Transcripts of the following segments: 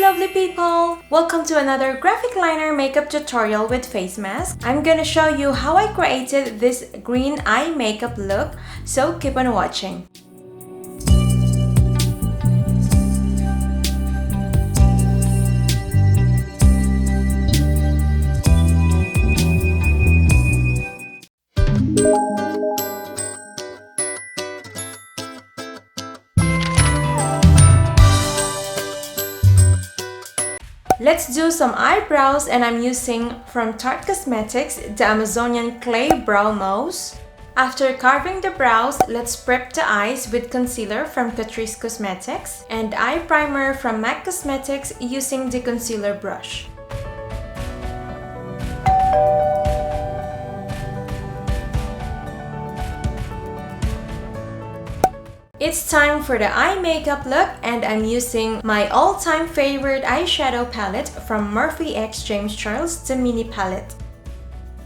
lovely people! Welcome to another graphic liner makeup tutorial with face mask. I'm gonna show you how I created this green eye makeup look, so keep on watching. Let's do some eyebrows, and I'm using from Tarte Cosmetics the Amazonian Clay Brow Mousse. After carving the brows, let's prep the eyes with concealer from Catrice Cosmetics and eye primer from MAC Cosmetics using the concealer brush. It's time for the eye makeup look, and I'm using my all-time favorite eyeshadow palette from Morphe X James Charles, the mini palette.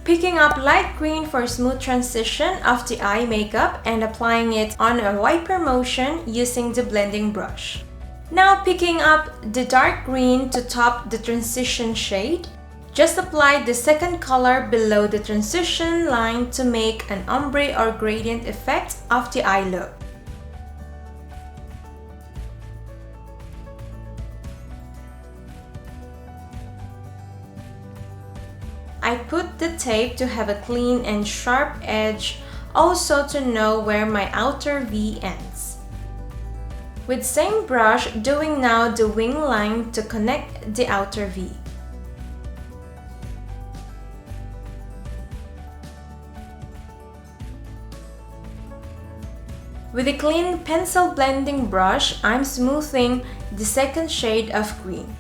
Picking up light green for smooth transition of the eye makeup and applying it on a wiper motion using the blending brush. Now picking up the dark green to top the transition shade. Just apply the second color below the transition line to make an ombre or gradient effect of the eye look. I put the tape to have a clean and sharp edge, also to know where my outer V ends. With same brush, doing now the wing line to connect the outer V. With a clean pencil blending brush, I'm smoothing the second shade of green.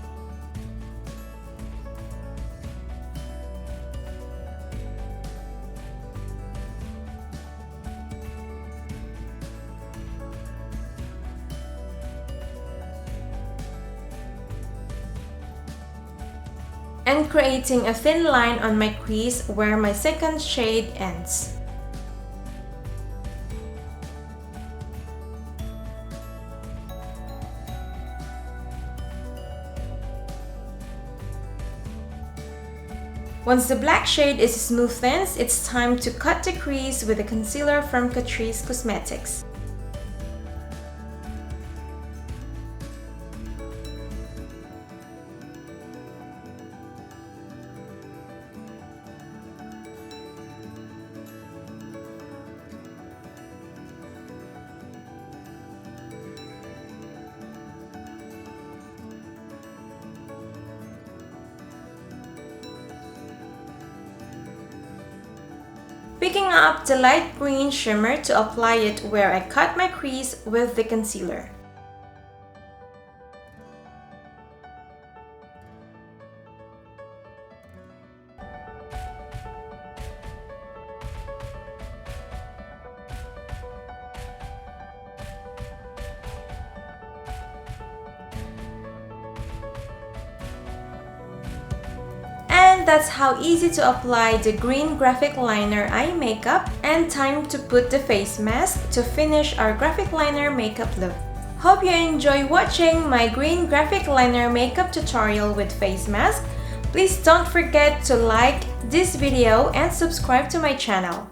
And creating a thin line on my crease where my second shade ends. Once the black shade is smoothened, it's time to cut the crease with a concealer from Catrice Cosmetics. Picking up the light green shimmer to apply it where I cut my crease with the concealer. And that's how easy to apply the green graphic liner eye makeup, and time to put the face mask to finish our graphic liner makeup look. Hope you enjoy watching my green graphic liner makeup tutorial with face mask. Please don't forget to like this video and subscribe to my channel.